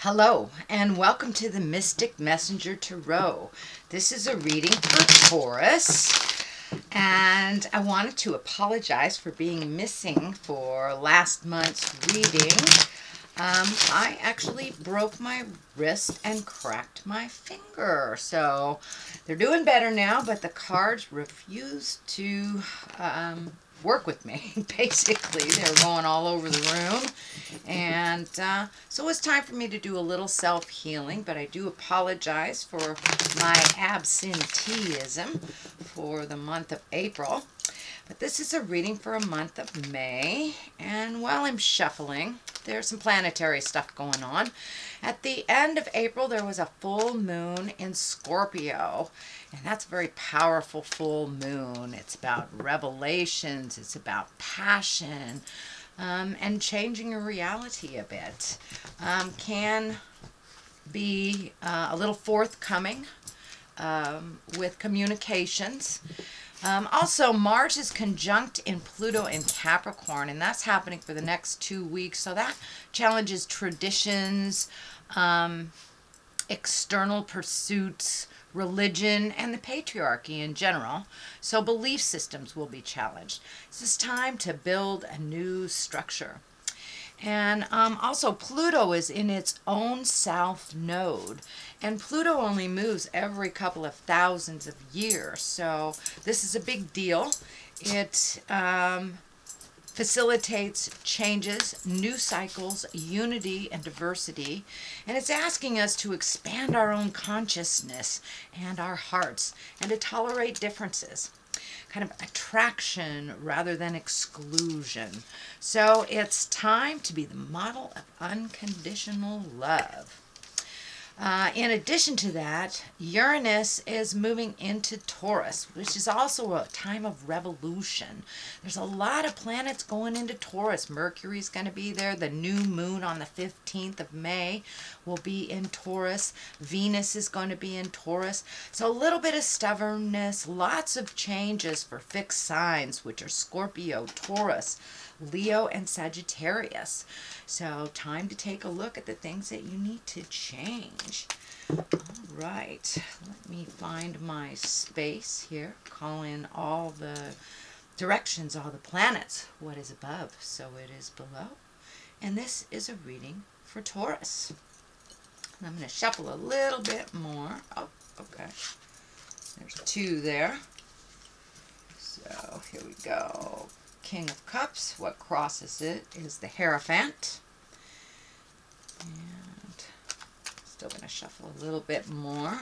Hello, and welcome to the Mystic Messenger Tarot. This is a reading for Taurus, and I wanted to apologize for being missing for last month's reading. I actually broke my wrist and cracked my finger, so they're doing better now, but the cards refuse to work with me. Basically, they're going all over the room, and so it's time for me to do a little self-healing, but I do apologize for my absenteeism for the month of April. But this is a reading for a month of May, and while I'm shuffling, there's some planetary stuff going on. At the end of April, there was a full moon in Scorpio, and that's a very powerful full moon. It's about revelations, it's about passion, and changing a reality a bit. Can be a little forthcoming with communications. Also, Mars is conjunct in Pluto in Capricorn, and that's happening for the next 2 weeks. So that challenges traditions, external pursuits, religion, and the patriarchy in general. So belief systems will be challenged. This is time to build a new structure. And also Pluto is in its own south node, and Pluto only moves every couple of thousands of years, so this is a big deal. It facilitates changes, new cycles, unity, and diversity, and it's asking us to expand our own consciousness and our hearts and to tolerate differences. Kind of attraction rather than exclusion. So it's time to be the model of unconditional love. In addition to that, Uranus is moving into Taurus, which is also a time of revolution. There's a lot of planets going into Taurus. Mercury's going to be there. The new moon on the 15th of May will be in Taurus. Venus is going to be in Taurus. So a little bit of stubbornness, lots of changes for fixed signs, which are Scorpio, Taurus, Leo, and Sagittarius. So time to take a look at the things that you need to change. All right, let me find my space here. Call in all the directions, all the planets. What is above, so it is below. And this is a reading for Taurus. And I'm going to shuffle a little bit more. Oh, okay. There's 2 there. So here we go. King of Cups. What crosses it is the Hierophant. And still going to shuffle a little bit more.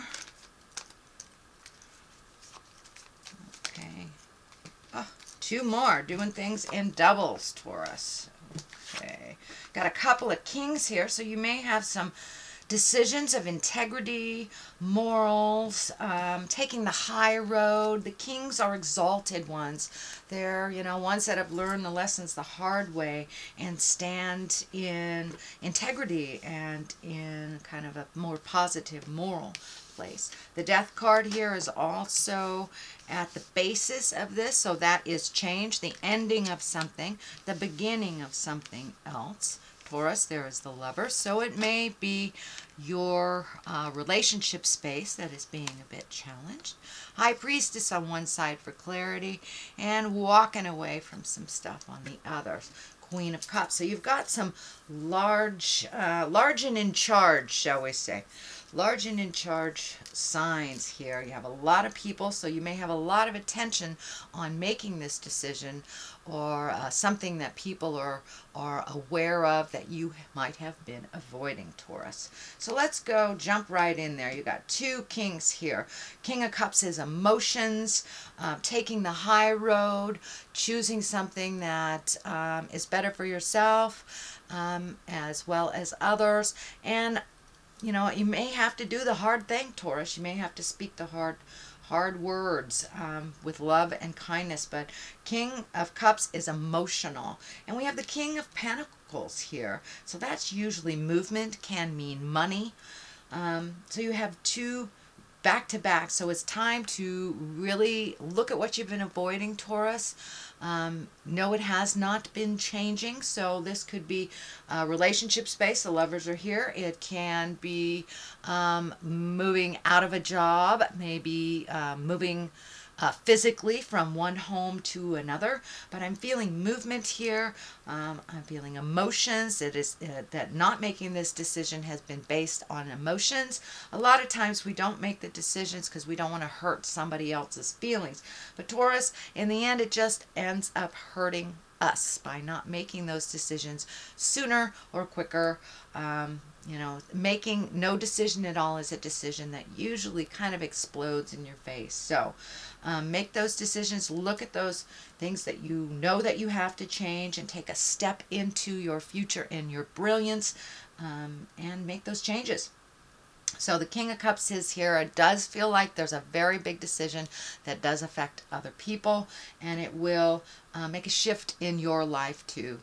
Okay. Oh, 2 more. Doing things in doubles, Taurus. Okay. Got a couple of kings here, so you may have some decisions of integrity, morals, taking the high road. The kings are exalted ones. They're, ones that have learned the lessons the hard way and stand in integrity and in kind of a more positive moral place. The Death card here is also at the basis of this, so that is change, the ending of something, the beginning of something else. Taurus, there is the Lover, so it may be your relationship space that is being a bit challenged. High Priestess on one side for clarity, and walking away from some stuff on the other. Queen of Cups. So you've got some large and in charge, shall we say. Large and in charge signs here. You have a lot of people, so you may have a lot of attention on making this decision, or something that people are aware of that you might have been avoiding, Taurus. So let's go, jump right in there. You got 2 kings here. King of Cups is emotions, taking the high road, choosing something that is better for yourself as well as others. And you may have to do the hard thing, Taurus. You may have to speak the hard words with love and kindness. But King of Cups is emotional. And we have the King of Pentacles here. So that's usually movement, can mean money. So you have 2 back to back. So it's time to really look at what you've been avoiding, Taurus. No, it has not been changing. So this could be relationship space. The lovers are here. It can be moving out of a job, maybe moving physically from one home to another, but I'm feeling movement here. I'm feeling emotions. It is that not making this decision has been based on emotions. A lot of times we don't make the decisions because we don't want to hurt somebody else's feelings. But Taurus, in the end, it just ends up hurting us by not making those decisions sooner or quicker. You know, making no decision at all is a decision that usually kind of explodes in your face. So make those decisions, look at those things that you know that you have to change, and take a step into your future and your brilliance, and make those changes. So the King of Cups is here. It does feel like there's a very big decision that does affect other people, and it will make a shift in your life too.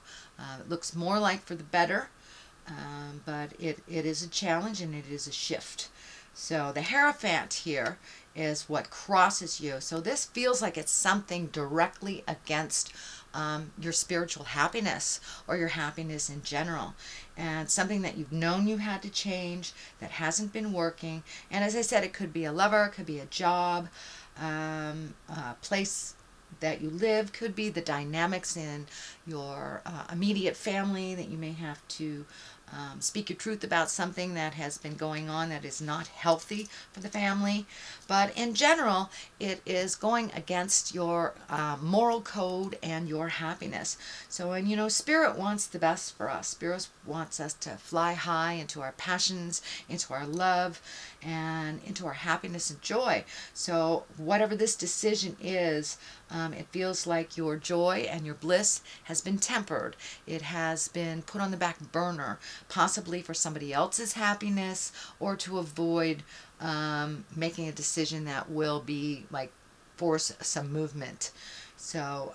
It looks more like for the better, but it is a challenge and it is a shift. So the Hierophant here is what crosses you. So this feels like it's something directly against your spiritual happiness or your happiness in general, and something that you've known you had to change that hasn't been working. And as I said, it could be a lover, it could be a job, a place that you live, could be the dynamics in your immediate family that you may have to speak your truth about something that has been going on that is not healthy for the family. But in general, it is going against your moral code and your happiness. So, and you know, Spirit wants the best for us. Spirit wants us to fly high into our passions, into our love, and into our happiness and joy. So whatever this decision is, it feels like your joy and your bliss has been tempered. It has been put on the back burner, possibly for somebody else's happiness, or to avoid making a decision that will be like force some movement. So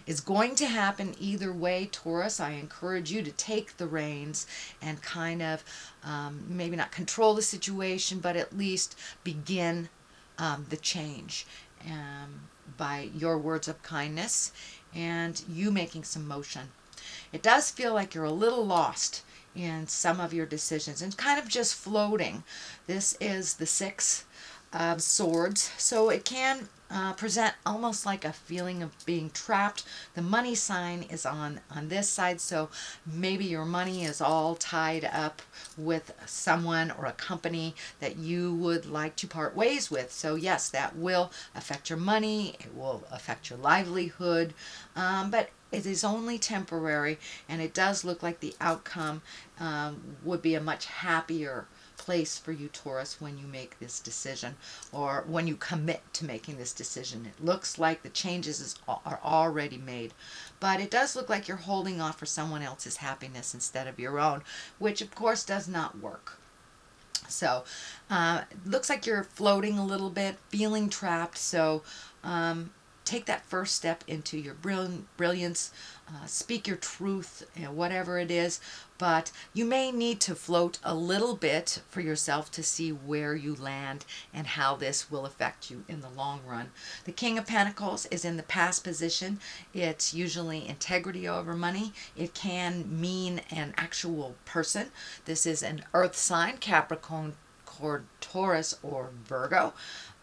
it's going to happen either way, Taurus. I encourage you to take the reins and kind of maybe not control the situation, but at least begin the change by your words of kindness and you making some motion. It does feel like you're a little lost in some of your decisions and kind of just floating. This is the Six of Swords, so it can present almost like a feeling of being trapped. The money sign is on this side, so maybe your money is all tied up with someone or a company that you would like to part ways with. So yes, that will affect your money, it will affect your livelihood, but it is only temporary, and it does look like the outcome would be a much happier place for you, Taurus, when you make this decision, or when you commit to making this decision. It looks like the changes are already made, but it does look like you're holding off for someone else's happiness instead of your own, which of course does not work. So it looks like you're floating a little bit, feeling trapped. So take that first step into your brilliance, speak your truth, you know, whatever it is, but you may need to float a little bit for yourself to see where you land and how this will affect you in the long run. The King of Pentacles is in the past position. It's usually integrity over money. It can mean an actual person. This is an earth sign, Capricorn, Taurus, or Virgo.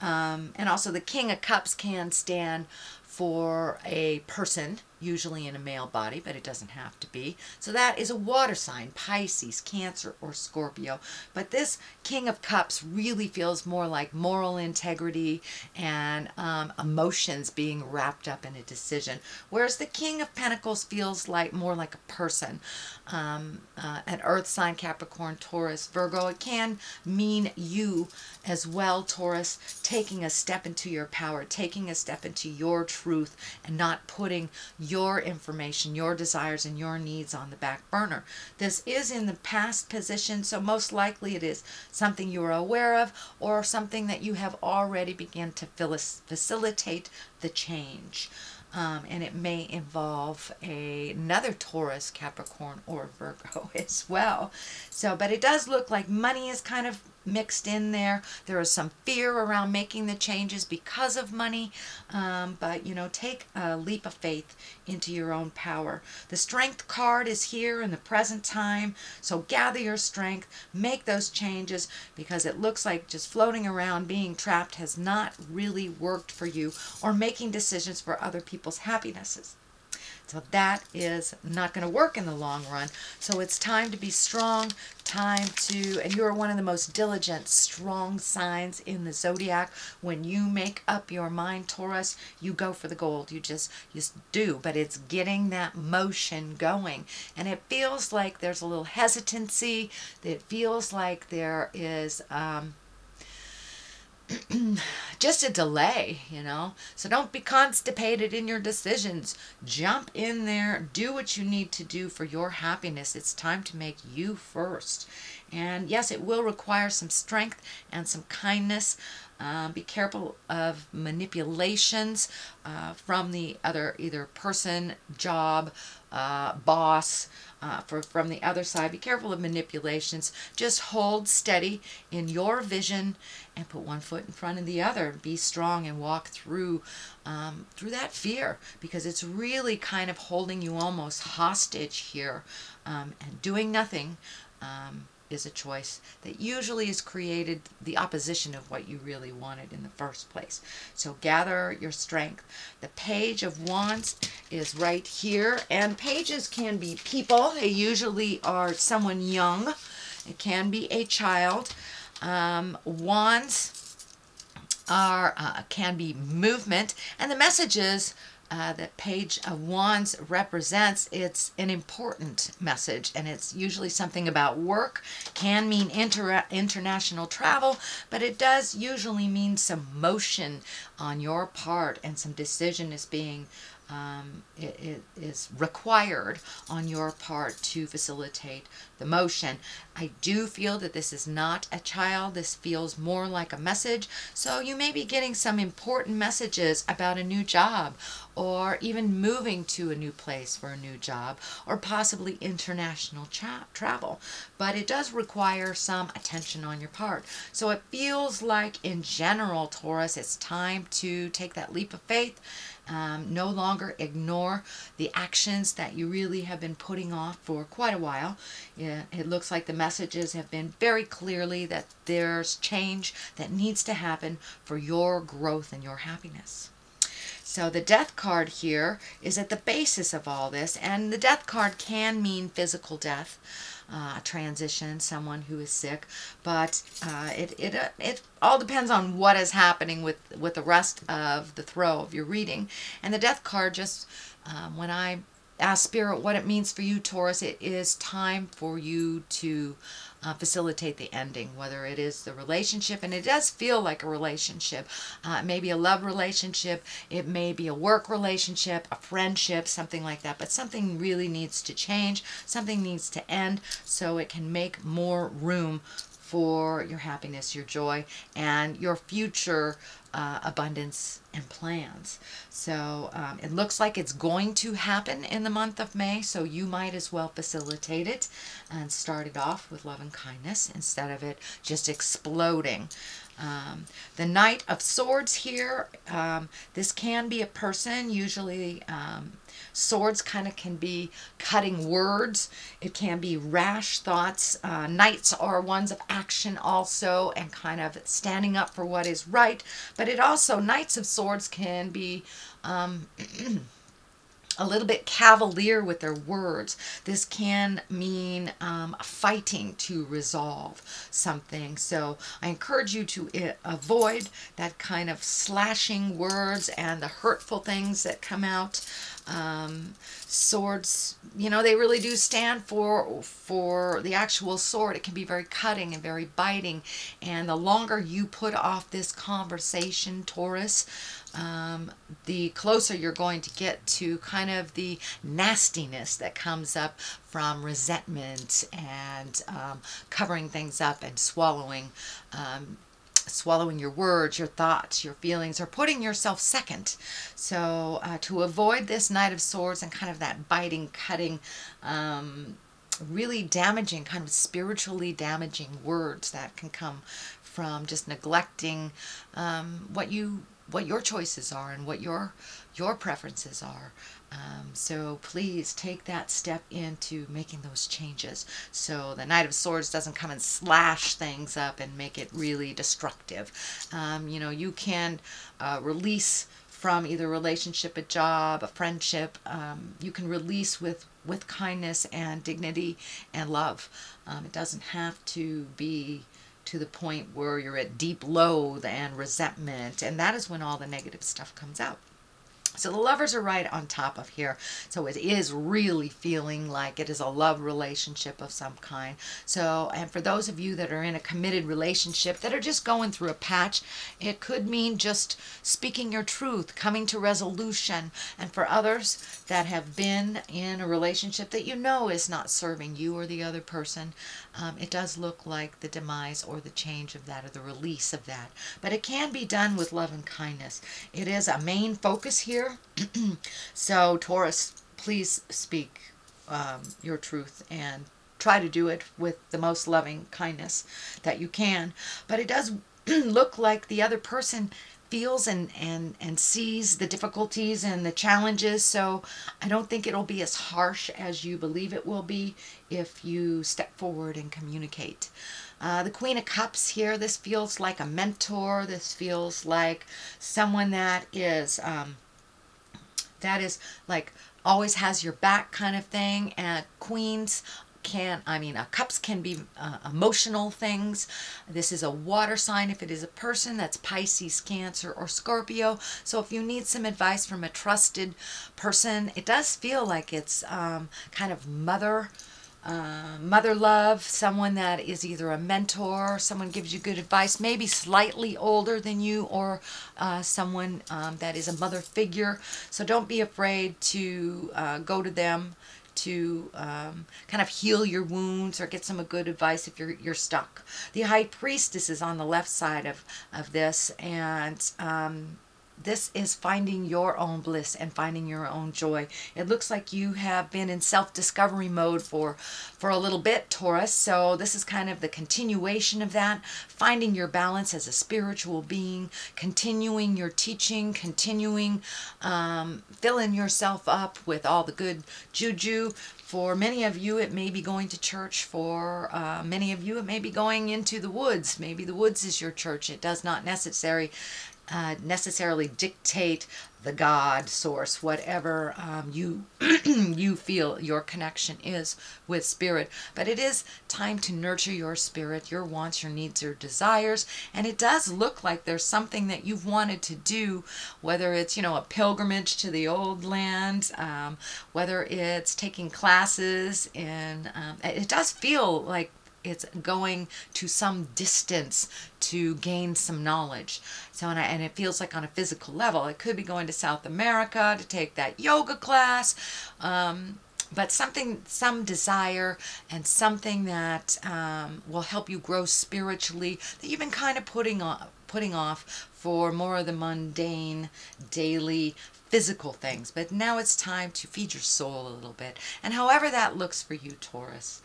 And also the King of Cups can stand for a person, usually in a male body, but it doesn't have to be. So that is a water sign, Pisces, Cancer, or Scorpio. But this King of Cups really feels more like moral integrity and emotions being wrapped up in a decision, whereas the King of Pentacles feels like more like a person. An earth sign, Capricorn, Taurus, Virgo. It can mean you as well, Taurus, taking a step into your power, taking a step into your truth, and not putting your information, your desires, and your needs on the back burner. This is in the past position, so most likely it is something you are aware of, or something that you have already begun to facilitate the change. And it may involve another Taurus, Capricorn, or Virgo as well. So, but it does look like money is kind of mixed in there. There is some fear around making the changes because of money, but you know, take a leap of faith into your own power. The Strength card is here in the present time, so gather your strength, make those changes, because it looks like just floating around being trapped has not really worked for you, or making decisions for other people's happinesses. So that is not going to work in the long run. So it's time to be strong, and you're one of the most diligent, strong signs in the zodiac. When you make up your mind, Taurus, you go for the gold. You just do, but it's getting that motion going. And it feels like there's a little hesitancy. It feels like there is just a delay, you know. So don't be constipated in your decisions. Jump in there, do what you need to do for your happiness. It's time to make you first. And yes, it will require some strength and some kindness. Be careful of manipulations from the other, either person, job, boss, from the other side. Be careful of manipulations. Just hold steady in your vision and put one foot in front of the other. Be strong and walk through that fear, because it's really kind of holding you almost hostage here, and doing nothing is a choice that usually is created the opposition of what you really wanted in the first place. So gather your strength. The Page of Wands is right here, and pages can be people. They usually are someone young. It can be a child. Wands can be movement, and the messages that Page of Wands represents, it's an important message, and it's usually something about work. Can mean international travel, but it does usually mean some motion on your part, and some decision is being it is required on your part to facilitate the motion. I do feel that this is not a child. This feels more like a message. So you may be getting some important messages about a new job, or even moving to a new place for a new job, or possibly international travel. But it does require some attention on your part. So it feels like, in general, Taurus, it's time to take that leap of faith. No longer ignore the actions that you really have been putting off for quite a while. It looks like the messages have been very clearly that there's change that needs to happen for your growth and your happiness. So the Death card here is at the basis of all this, and the Death card can mean physical death, transition, someone who is sick, but it all depends on what is happening with the rest of the throw of your reading. And the Death card, just when I ask Spirit what it means for you, Taurus, it is time for you to facilitate the ending, whether it is the relationship, and it does feel like a relationship. It may be a love relationship, it may be a work relationship, a friendship, something like that, but something really needs to change, something needs to end, so it can make more room for your happiness, your joy, and your future abundance and plans. So it looks like it's going to happen in the month of May, so you might as well facilitate it and start it off with love and kindness instead of it just exploding. The Knight of Swords here, this can be a person. Usually swords kind of can be cutting words. It can be rash thoughts. Knights are ones of action also, and kind of standing up for what is right. But it also, Knights of Swords can be a little bit cavalier with their words. This can mean fighting to resolve something. So I encourage you to avoid that kind of slashing words and the hurtful things that come out. Swords, you know, they really do stand for the actual sword. It can be very cutting and very biting, and the longer you put off this conversation, Taurus, the closer you're going to get to kind of the nastiness that comes up from resentment and covering things up and swallowing your words, your thoughts, your feelings, or putting yourself second. So to avoid this Knight of Swords and kind of that biting, cutting really damaging, kind of spiritually damaging words that can come from just neglecting what your choices are and what your preferences are. So please take that step into making those changes so the Knight of Swords doesn't come and slash things up and make it really destructive. You know, you can release from either a relationship, a job, a friendship. You can release with kindness and dignity and love. It doesn't have to be to the point where you're at deep loathe and resentment, and that is when all the negative stuff comes out. So the Lovers are right on top of here. So it is really feeling like it is a love relationship of some kind. So, and for those of you that are in a committed relationship that are just going through a patch, it could mean just speaking your truth, coming to resolution. And for others that have been in a relationship that you know is not serving you or the other person, it does look like the demise or the change of that or the release of that. But it can be done with love and kindness. It is a main focus here. So Taurus, please speak your truth and try to do it with the most loving kindness that you can. But it does look like the other person feels and sees the difficulties and the challenges. So I don't think it'll be as harsh as you believe it will be if you step forward and communicate. The Queen of Cups here, this feels like a mentor. This feels like someone that is like always has your back kind of thing. And queens cups can be emotional things. This is a water sign. If it is a person, that's Pisces, Cancer, or Scorpio. So if you need some advice from a trusted person, it does feel like it's kind of mother love, someone that is either a mentor, someone gives you good advice, maybe slightly older than you, or someone that is a mother figure. So don't be afraid to go to them to kind of heal your wounds or get some good advice if you're stuck. The High Priestess is on the left side of this, and this is finding your own bliss and finding your own joy. It looks like you have been in self-discovery mode for a little bit, Taurus. So this is kind of the continuation of that. Finding your balance as a spiritual being, continuing your teaching, continuing filling yourself up with all the good juju. For many of you, it may be going to church. For many of you, it may be going into the woods. Maybe the woods is your church. It does not necessarily dictate the God source, whatever you you feel your connection is with spirit. But it is time to nurture your spirit, your wants, your needs, your desires. And it does look like there's something that you've wanted to do, whether it's, you know, a pilgrimage to the old land, whether it's taking classes in, it does feel like it's going to some distance to gain some knowledge. So, and it feels like on a physical level, it could be going to South America to take that yoga class, but some desire and something that will help you grow spiritually that you've been kind of putting off for more of the mundane, daily, physical things. But now it's time to feed your soul a little bit, and however that looks for you, Taurus.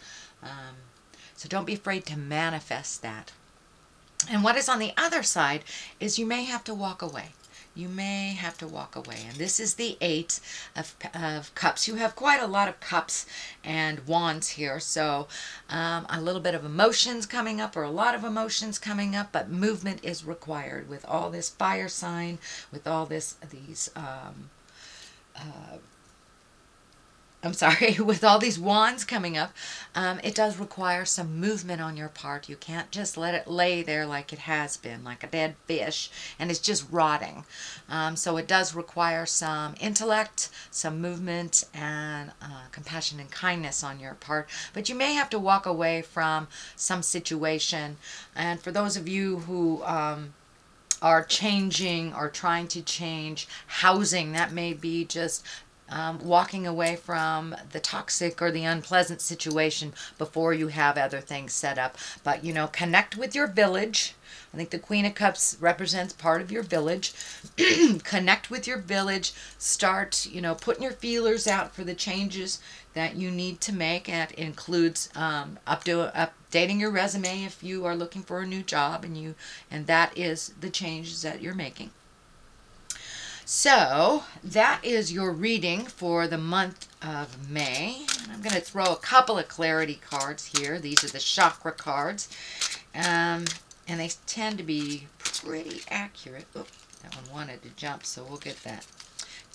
So don't be afraid to manifest that. And what is on the other side is you may have to walk away. You may have to walk away. And this is the Eight of Cups. You have quite a lot of cups and wands here. So a little bit of emotions coming up, or a lot of emotions coming up, but movement is required with all this fire sign, with all these with all these wands coming up, it does require some movement on your part. You can't just let it lay there like it has been, like a dead fish, and it's just rotting. So it does require some intellect, some movement, and compassion and kindness on your part. But you may have to walk away from some situation. And for those of you who are changing or trying to change housing, that may be just walking away from the toxic or the unpleasant situation before you have other things set up. But, you know, connect with your village. I think the Queen of Cups represents part of your village. Connect with your village. Start, you know, putting your feelers out for the changes that you need to make. And it includes updating your resume if you are looking for a new job, and that is the changes that you're making. So that is your reading for the month of May. And I'm going to throw a couple of clarity cards here. These are the chakra cards. And they tend to be pretty accurate. Oh, that one wanted to jump, so we'll get that.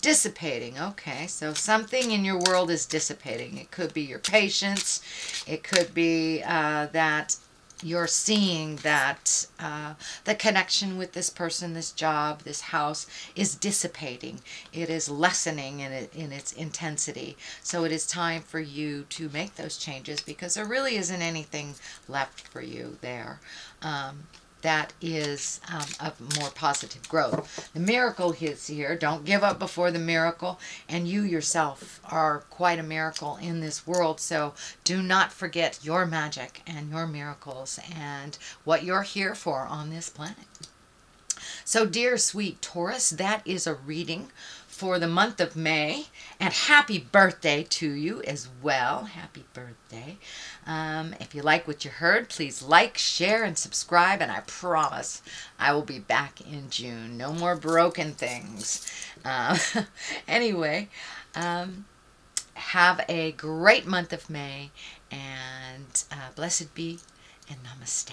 Dissipating. Okay, so something in your world is dissipating. It could be your patience. It could be that you're seeing that the connection with this person, this job, this house is dissipating. It is lessening in its intensity. So it is time for you to make those changes because there really isn't anything left for you there. That is of more positive growth. The miracle is here. Don't give up before the miracle. And you yourself are quite a miracle in this world. So do not forget your magic and your miracles and what you're here for on this planet. So dear sweet Taurus, that is a reading for the month of May, and happy birthday to you as well. Happy birthday. If you like what you heard, please like, share, and subscribe, and I promise I will be back in June. No more broken things. Anyway, have a great month of May, and blessed be, and namaste.